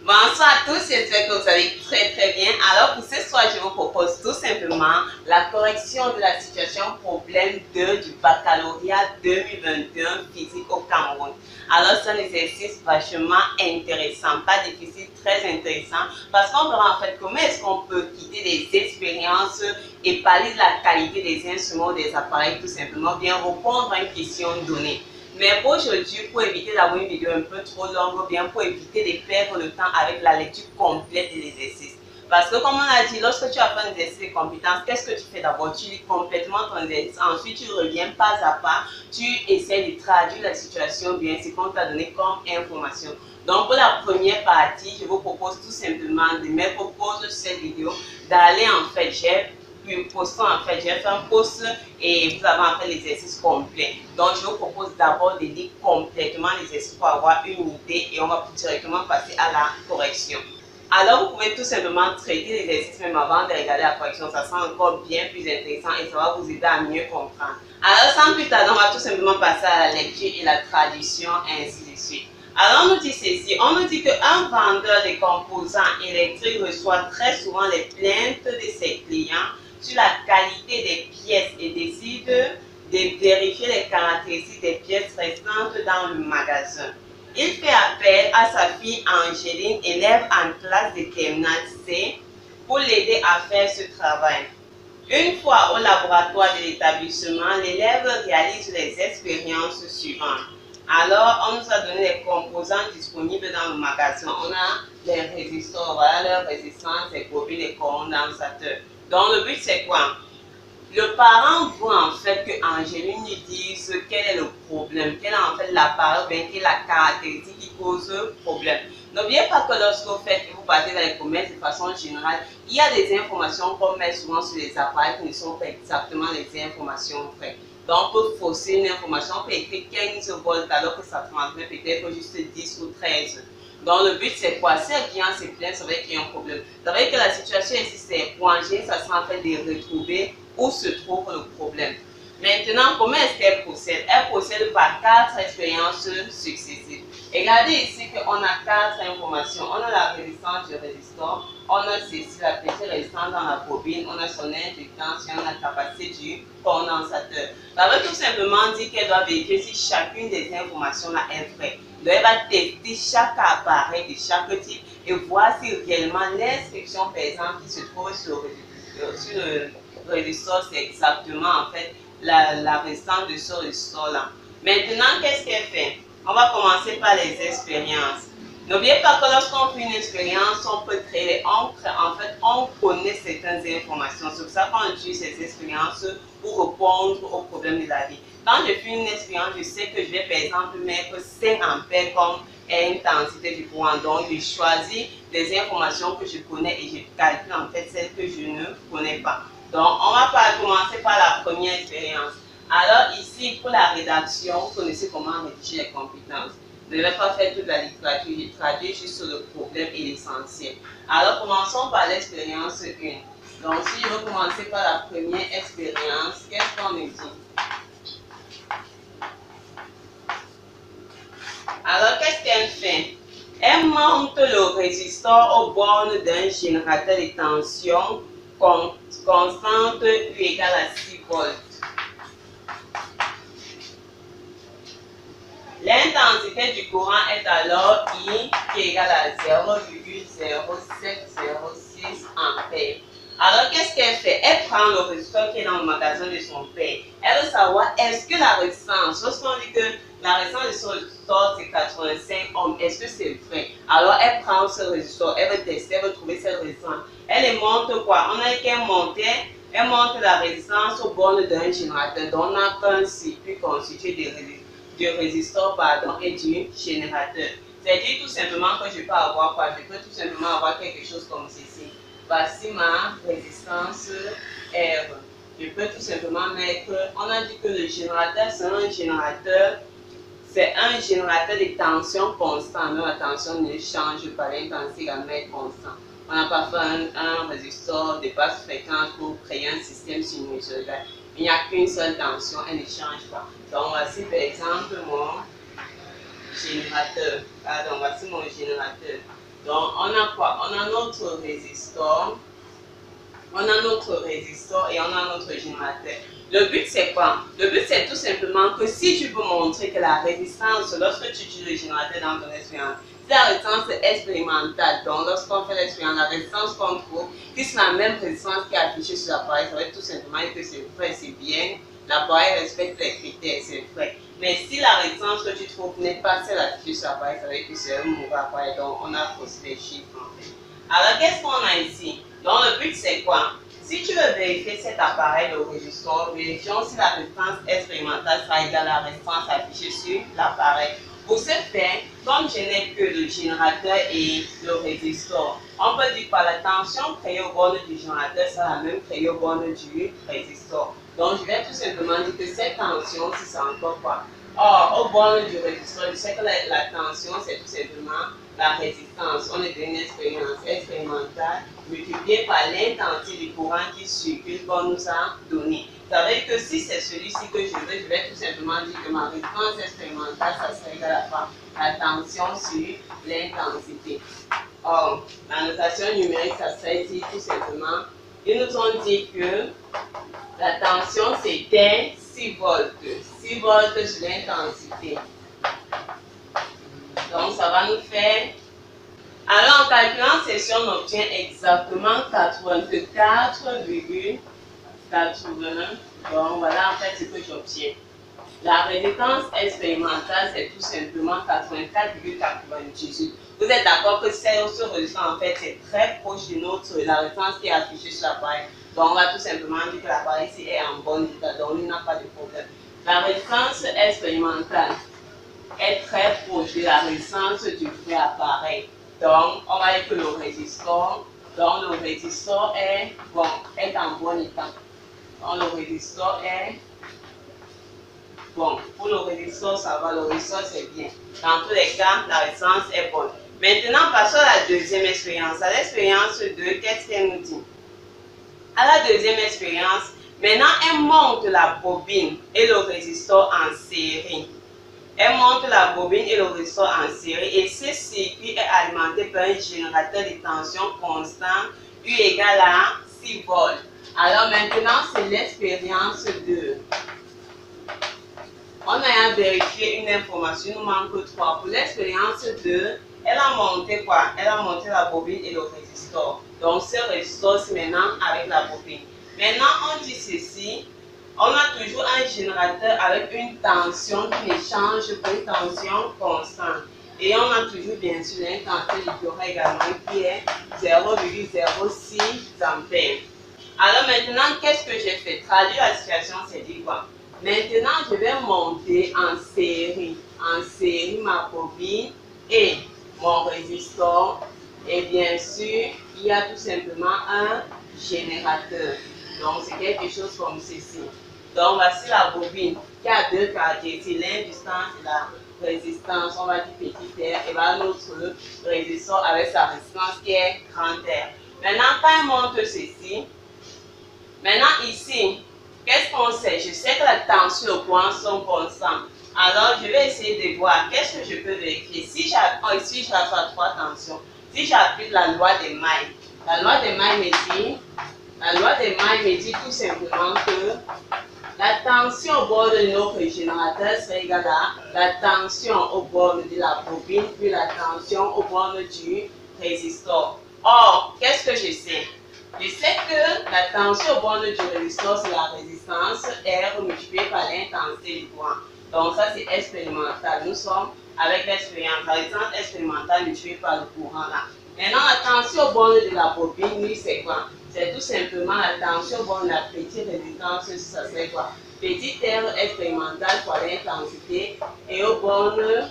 Bonsoir à tous, j'espère que vous allez très bien. Alors pour ce soir, je vous propose tout simplement la correction de la situation problème 2 du baccalauréat 2021 physique au Cameroun. Alors c'est un exercice vachement intéressant, pas difficile, très intéressant, parce qu'on verra en fait comment est-ce qu'on peut quitter des expériences et parler de la qualité des instruments, des appareils, tout simplement, bien répondre à une question donnée. Mais pour aujourd'hui, pour éviter d'avoir une vidéo un peu trop longue, ou bien pour éviter de perdre le temps avec la lecture complète de l'exercice. Parce que comme on a dit, lorsque tu apprends un exercice de compétences, qu'est-ce que tu fais d'abord? Tu lis complètement ton exercice, ensuite tu reviens pas à pas, tu essaies de traduire la situation, bien ce qu'on t'a donné comme information. Donc pour la première partie, je vous propose tout simplement de mettre pause sur cette vidéo, d'aller en fait, j'ai fait un post et vous avez en fait l'exercice complet. Donc je vous propose d'abord de lire complètement l'exercice pour avoir une idée et on va directement passer à la correction. Alors vous pouvez tout simplement traiter l'exercice même avant de regarder la correction, ça sera encore bien plus intéressant et ça va vous aider à mieux comprendre. Alors sans plus tarder, on va tout simplement passer à la lecture et la traduction ainsi de suite. Alors on nous dit ceci, on nous dit qu'un vendeur de composants électriques reçoit très souvent les plaintes de ses clients sur la qualité des pièces et décide de vérifier les caractéristiques des pièces restantes dans le magasin. Il fait appel à sa fille Angéline, élève en classe de terminale C, pour l'aider à faire ce travail. Une fois au laboratoire de l'établissement, l'élève réalise les expériences suivantes. Alors, on nous a donné les composants disponibles dans le magasin. On a les résistors, voilà leur résistance, les bobines, les condensateurs. Donc, le but, c'est quoi? Le parent veut en fait que Angéline lui dise quel est le problème, quel est en fait l'appareil, quelle est la caractéristique qui cause le problème. N'oubliez pas que lorsque vous partez dans les commerces de façon générale, il y a des informations qu'on met souvent sur les appareils qui ne sont pas exactement les informations vraies. Donc, on peut fausser une information, on peut écrire 15 volts alors que ça transmet peut-être juste 10 ou 13. Donc, le but, c'est quoi? Si un client se plaint, ça veut dire qu'il y a un problème. Ça veut dire que la situation ici, c'est pour Angéline, ça sera en fait de retrouver où se trouve le problème. Maintenant, comment est-ce qu'elle procède? Elle procède par 4 expériences successives. Et regardez ici qu'on a 4 informations. On a la résistance du résistor, on a ceci, la petite résistance dans la bobine, on a son inductance et on a la capacité du condensateur. Ça veut tout simplement dire qu'elle doit vérifier si chacune des informations là est vraie. Donc, elle va tester chaque appareil de chaque type et voir si réellement l'instruction, par exemple, qui se trouve sur le résistor, c'est exactement en fait la résistance de ce résistor là. Maintenant, qu'est-ce qu'elle fait? On va commencer par les expériences. N'oubliez pas que lorsqu'on fait une expérience, on peut créer, en fait, on connaît certaines informations. C'est pour ça qu'on utilise ces expériences pour répondre aux problèmes de la vie. Quand je fais une expérience, je sais que je vais par exemple mettre 5 ampères comme intensité du courant. Donc, je choisis des informations que je connais et je calcule en fait celles que je ne connais pas. Donc, on va commencer par la première expérience. Alors ici, pour la rédaction, vous connaissez comment rédiger les compétences. Je ne vais pas faire toute la littérature, je traduis juste sur le problème et l'essentiel. Alors commençons par l'expérience 1. Donc si je veux commencer par la première expérience, qu'est-ce qu'on me dit? Alors qu'est-ce qu'elle fait? Elle monte le résistor aux bornes d'un générateur de tension constante U égale à 6 volts. L'intensité du courant est alors I qui est égale à 0,0706 ampères. Alors qu'est-ce qu'elle fait? Elle prend le résistor qui est dans le magasin de son père. Elle veut savoir est-ce que la résistance, lorsqu'on dit que la résistance de ce résistor c'est 85 ohms, est-ce que c'est vrai? Alors elle prend ce résistor, elle veut tester, elle veut trouver cette résistance. Elle monte quoi? On a dit qu'elle montait. Elle monte la résistance aux bornes d'un générateur. Donc on a un circuit constitué du résistor et du générateur. C'est-à-dire tout simplement que je peux avoir quoi? Je peux tout simplement avoir quelque chose comme ceci. Voici ma résistance R. Je peux tout simplement mettre, on a dit que le générateur c'est un générateur de tension constante. Mais la tension ne change pas, l'intensité également est constante. On n'a pas fait un résistor de basse fréquence pour créer un système sinusoïdal. Il n'y a qu'une seule tension, elle ne change pas. Donc voici par exemple mon générateur. Voici mon générateur. Donc, on a quoi? On a notre résistor. On a notre résistor et on a notre générateur. Le but, c'est quoi? Le but, c'est tout simplement que si tu veux montrer que la résistance, lorsque tu utilises le générateur dans ton expérience, c'est la résistance expérimentale. Donc, lorsqu'on fait l'expérience, la résistance qu'on trouve, qui c'est la même résistance qui est affichée sur l'appareil, ça veut dire tout simplement que c'est vrai, c'est bien. L'appareil respecte les critères, c'est vrai. Mais si la résistance que tu trouves n'est pas celle affichée sur l'appareil, ça veut dire que c'est un mauvais appareil. Donc, on a faussé les chiffres en fait. Alors, qu'est-ce qu'on a ici? Donc, le but, c'est quoi? Si tu veux vérifier cet appareil de résistor, vérifions si la résistance expérimentale sera égale à la résistance affichée sur l'appareil. Pour ce faire, comme je n'ai que le générateur et le résistor, on peut dire que la tension créée aux bornes du générateur sera la même créée aux bornes du résistor. Donc, je vais tout simplement dire que cette tension, si c'est encore quoi? Or, aux bornes du résistor, je sais que la tension, c'est tout simplement la résistance. On est dans une expérience expérimentale multipliée par l'intensité du courant qui circule qu'on nous a donné. Ça veut dire que si c'est celui-ci que je vais tout simplement dire que ma résistance expérimentale, ça serait égal à la tension sur l'intensité. Or, la notation numérique, ça serait dit tout simplement, ils nous ont dit que la tension c'était 6 volts. 6 volts sur l'intensité. Donc, ça va nous faire... Alors, en calculant ceci, on obtient exactement 84,81. Donc, voilà en fait ce que j'obtiens. La résistance expérimentale, c'est tout simplement 84,98. Vous êtes d'accord que ce résistant, en fait, c'est très proche de la résistance qui est affichée sur l'appareil. Donc, on va tout simplement dire que l'appareil ici est en bon état, donc il n'a pas de problème. La résistance expérimentale est très proche de la résistance du vrai appareil. Donc, on va dire que le résistor est en bon état. Donc, le résistor est bon. Pour le résistor, ça va. Le résistor, c'est bien. Dans tous les cas, la résistance est bonne. Maintenant, passons à la deuxième expérience. À l'expérience 2, qu'est-ce qu'elle nous dit? À la deuxième expérience, maintenant, elle monte la bobine et le résistor en série. Elle monte la bobine et le ressort en série et ce circuit est alimenté par un générateur de tension constant U égale à 6 volts. Alors maintenant, c'est l'expérience 2. On a vérifié une information, il nous manque 3. Pour l'expérience 2, elle a monté quoi? Elle a monté la bobine et le résistor. Donc ce résistor, c'est maintenant avec la bobine. Maintenant, on dit ceci. On a toujours un générateur avec une tension qui ne change pas, une tension constante. Et on a toujours bien sûr l'intensité du courant également qui est 0,06 ampères. Alors maintenant, qu'est-ce que j'ai fait? Traduire la situation, c'est dire quoi? Maintenant, je vais monter en série ma bobine et mon résistor. Et bien sûr, il y a tout simplement un générateur. Donc, c'est quelque chose comme ceci. Donc, voici la bobine qui a deux caractéristiques, l'industance et la résistance. On va dire petit r et là notre résistor avec sa résistance qui est grand R. Maintenant, quand on montre ceci, maintenant ici, qu'est-ce qu'on sait? Je sais que la tension et le courant sont constants. Alors, je vais essayer de voir qu'est-ce que je peux vérifier. Si ici, je reçois 3 tensions. Si j'applique la loi des mailles, la loi des mailles me dit tout simplement que la tension au bord de notre générateur serait égale à la tension au bord de la bobine puis la tension au bord du résistor. Or, qu'est-ce que je sais? Je sais que la tension au bord du résistor, c'est la résistance R multipliée par l'intensité du courant. Donc ça, c'est expérimental. Nous sommes avec l'expérience. La résistance expérimentale multipliée par le courant là. Maintenant, la tension au bord de la bobine, lui, c'est quoi? C'est tout simplement la tension au bord de la petite résistance, ça serait quoi? Petite R expérimentale fois l'intensité et au bord de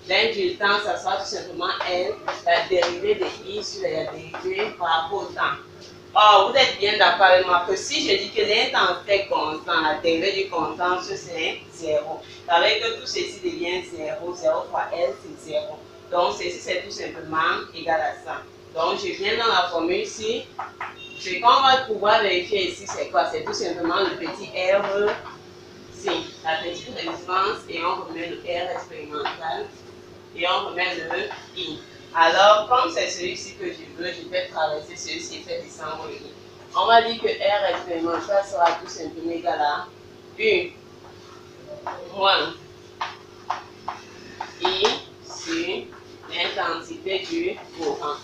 l'indultance, ça sera tout simplement L, la dérivée de I sur la dérivée par rapport au temps. Or, vous êtes bien d'accord avec moi que si je dis que l'intensité est constante, la dérivée du constant, c'est 0. Ça veut dire que tout ceci devient 0. 0 fois L, c'est 0. Donc, ceci, c'est tout simplement égal à ça. Donc, je viens dans la formule ici. Ce qu'on va pouvoir vérifier ici, c'est quoi? C'est tout simplement le petit R, si, la petite résistance, et on remet le R expérimental, et on remet le I. Alors, comme c'est celui-ci que je veux, je vais traverser celui-ci et faire descendre le I. On va dire que R expérimental sera tout simplement égal à U moins I sur l'intensité du courant.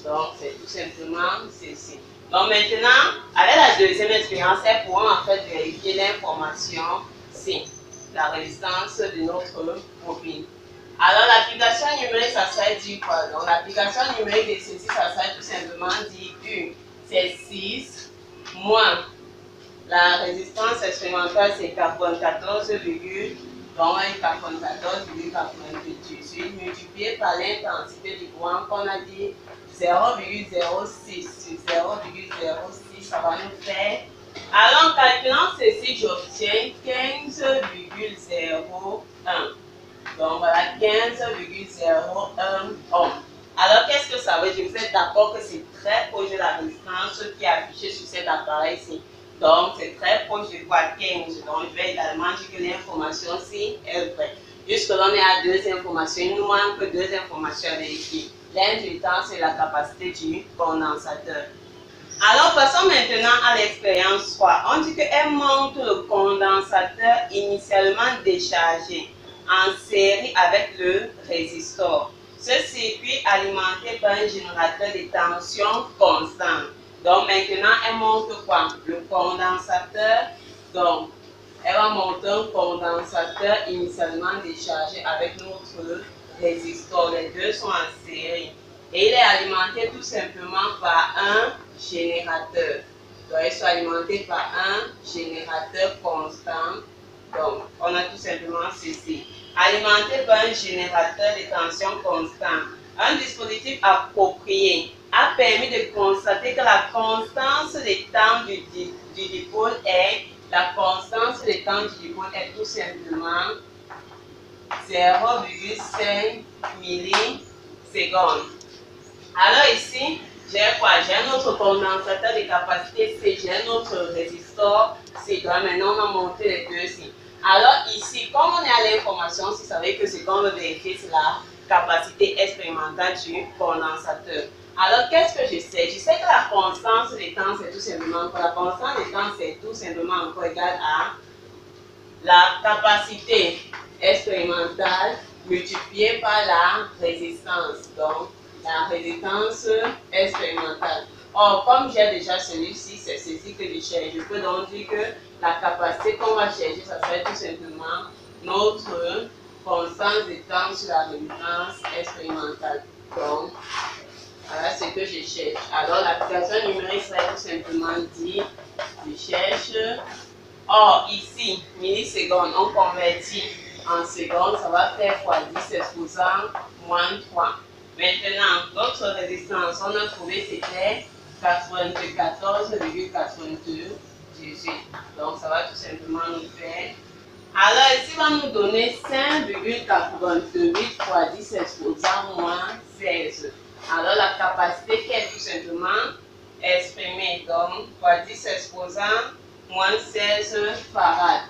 Donc, c'est tout simplement ceci. Donc, maintenant, avec la deuxième expérience, elles pourront en fait vérifier l'information C, la résistance de notre bobine. Alors, l'application numérique, ça serait dit quoi? Donc, l'application numérique de ceci, ça serait tout simplement dit U, c'est 6 moins la résistance expérimentale, c'est 94,98 multiplié par l'intensité du courant qu'on a dit 0,06 sur 0,06, ça va nous faire. Alors, en calculant ceci, j'obtiens 15,01. Donc, voilà, 15,01 ohms. Alors, qu'est-ce que ça veut dire? Vous êtes d'accord que c'est très proche de la résistance qui est affichée sur cet appareil-ci. Donc, c'est très proche de quoi? 15. Donc, je vais également dire que l'information-ci est vraie. Jusque-là, on est à deux informations. Il nous manque deux informations à vérifier. L'indutance et la capacité du condensateur. Alors, passons maintenant à l'expérience 3. On dit qu'elle montre le condensateur initialement déchargé en série avec le résistor. Ce circuit alimenté par un générateur de tension constante. Donc maintenant, elle montre quoi? Le condensateur. Donc, elle va montrer un condensateur initialement déchargé avec notre résistor. Les deux sont en série. Et il est alimenté tout simplement par un générateur. Donc, ils sont alimentés par un générateur constant. Donc, on a tout simplement ceci. Alimenté par un générateur de tension constante. Un dispositif approprié a permis de constater que la constance de temps du dipôle est, tout simplement 0,5 millisecondes. Alors ici, j'ai quoi? J'ai notre condensateur de capacité C, j'ai notre résistor C. Donc maintenant, on a monté les deux ici. Alors ici, comme on est à l'information, vous savez que ce qu'on veut vérifier, c'est la capacité expérimentale du condensateur. Alors, qu'est-ce que je sais? Je sais que la constance de temps, c'est tout simplement quoi? La constance de temps, c'est tout simplement encore égal à la capacité expérimentale multipliée par la résistance. Donc, la résistance expérimentale. Or, comme j'ai déjà celui-ci, c'est ceci que je cherche. Je peux donc dire que la capacité qu'on va chercher, ça serait tout simplement notre constance de temps sur la résistance expérimentale. Donc, voilà ce que je cherche. Alors, l'application numérique serait tout simplement dit, je cherche. Or, ici, millisecondes, on convertit en secondes, ça va faire x10 exposant moins 3. Maintenant, notre résistance, on a trouvé c'était 94,98. Donc, ça va tout simplement nous faire. Alors, ici, va nous donner 5,88 x 10 exposant moins 16. Alors, la capacité qui est tout simplement exprimée, donc, x 10 exposant moins 16 farad.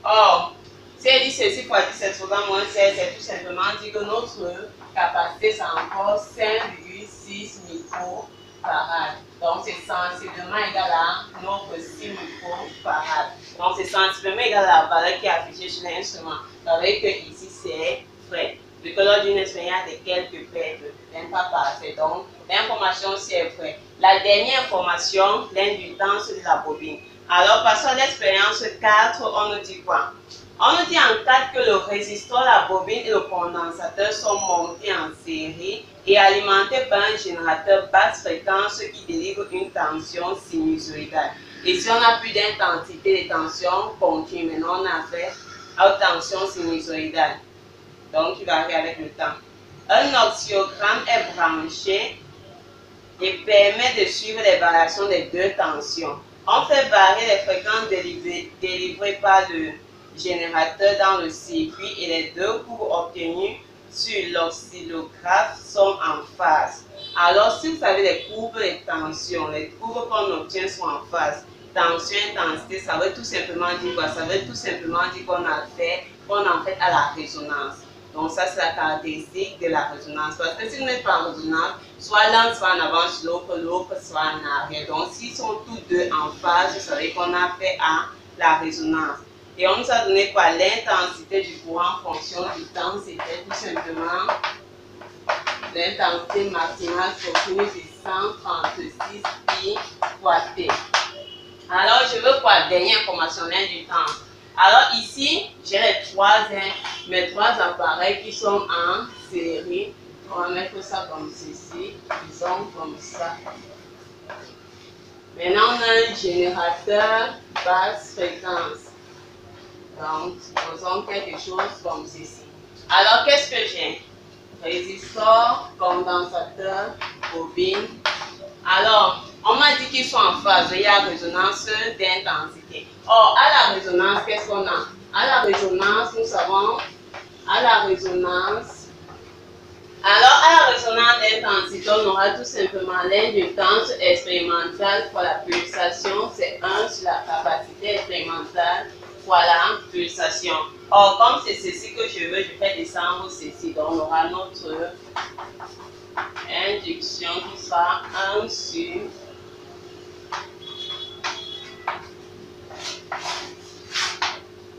Or, si elle dit ceci x 10 exposant moins 16, c'est tout simplement dit que notre capacité, c'est encore 5,6 microfarad. Donc, c'est sensiblement égal à notre 6 microfarad. Donc, c'est sensiblement égal à la valeur qui est affichée sur l'instrument. Vous savez que ici, c'est vrai. Vu que lors d'une expérience de quelques pertes, n'est pas parfait. Donc, l'information, c'est vrai. La dernière information, l'indutance de la bobine. Alors, passons à l'expérience 4, on nous dit quoi? On nous dit en 4 que le résistor, la bobine et le condensateur sont montés en série et alimentés par un générateur basse fréquence qui délivre une tension sinusoïdale. Ici, on n'a plus d'intensité de tension continue, maintenant on a fait haute tension sinusoïdale. Donc, il varie avec le temps. Un oscillogramme est branché et permet de suivre les variations des deux tensions. On fait varier les fréquences délivrées par le générateur dans le circuit et les deux courbes obtenues sur l'oscillographe sont en phase. Alors, si vous avez les courbes de tension, les courbes qu'on obtient sont en phase. Tension, intensité, ça veut tout simplement dire quoi? Ça veut tout simplement dire qu'on en fait à la résonance. Donc ça, c'est la caractéristique de la résonance. Parce que si vous n'êtes pas en résonance, soit l'un soit en avant sur l'autre, l'autre soit en arrière. Donc s'ils sont tous deux en phase, vous savez qu'on a fait à la résonance. Et on nous a donné quoi? L'intensité du courant en fonction du temps, c'était tout simplement l'intensité maximale continue de 136 pi fois T. Alors, je veux quoi? Dernière information, l'air du temps. Alors ici, j'ai mes trois appareils qui sont en série. On va mettre ça comme ceci, disons comme ça. Maintenant, on a un générateur basse fréquence. Donc, faisons quelque chose comme ceci. Alors, qu'est-ce que j'ai? Résistor, condensateur, bobine. Alors, on m'a dit qu'ils sont en phase. Il y a résonance d'intensité. Or, à la résonance, qu'est-ce qu'on a? À la résonance, nous savons, à la résonance, alors à la résonance d'intensité, on aura tout simplement l'indutance expérimentale fois la pulsation, c'est 1 sur la capacité expérimentale fois la pulsation. Or, comme c'est ceci que je veux, je fais descendre ceci. Donc, on aura notre induction qui sera 1 sur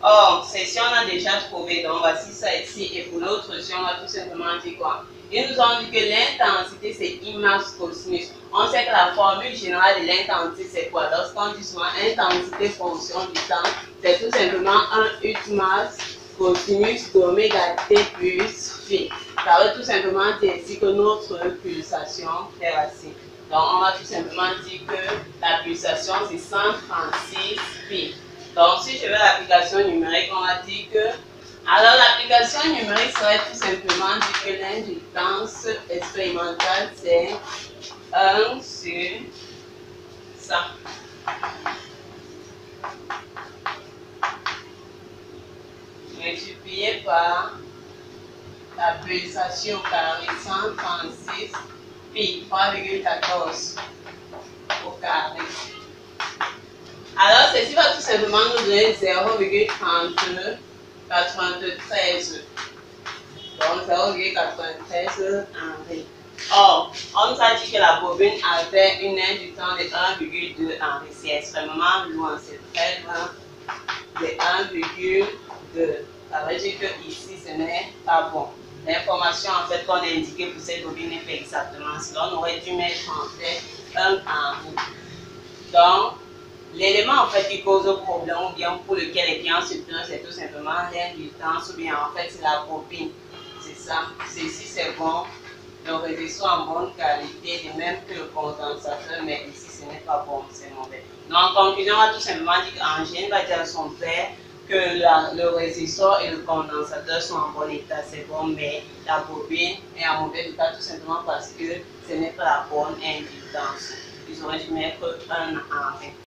or, ceci on a déjà trouvé, donc voici ça ici. Et pour l'autre si on va tout simplement dire quoi? Ils nous ont dit que l'intensité c'est I max cosinus. On sait que la formule générale de l'intensité c'est quoi? Lorsqu'on dit souvent intensité fonction du temps, c'est tout simplement 1 U max cosinus d'oméga T plus phi. Ça veut tout simplement dire ici que notre pulsation est ainsi. Donc on va tout simplement dire que la pulsation c'est 136 pi. Donc, si je veux l'application numérique, on va dire que... Alors, l'application numérique serait tout simplement dire que l'indutance expérimentale, c'est 1 sur ça. Multiplié par la pulsation carré 136 pi 3,14 au carré. Alors, ceci va tout simplement nous donner 0,3093. Donc, 0,93 Henri. Or, on nous a dit que la bobine avait une indutance de 1,2 Henri. C'est extrêmement loin, c'est très loin de 1,2. Ça veut dire que ici, ce n'est pas bon. L'information en fait qu'on a indiquée pour cette bobine n'est pas exactement cela. On aurait dû mettre en fait 1 Henri. Donc, l'élément en fait qui cause le problème ou bien pour lequel les clients se plaignent, c'est tout simplement l'indutance ou bien en fait c'est la bobine. C'est ça. Ceci c'est bon. Le résistor en bonne qualité, de même que le condensateur, mais ici ce n'est pas bon, c'est mauvais. Donc en conclusion, on va tout simplement dire qu'Angèle va dire à son père que le résistor et le condensateur sont en bon état, c'est bon, mais la bobine est en mauvais état tout simplement parce que ce n'est pas la bonne indutance. Ils auraient dû mettre un en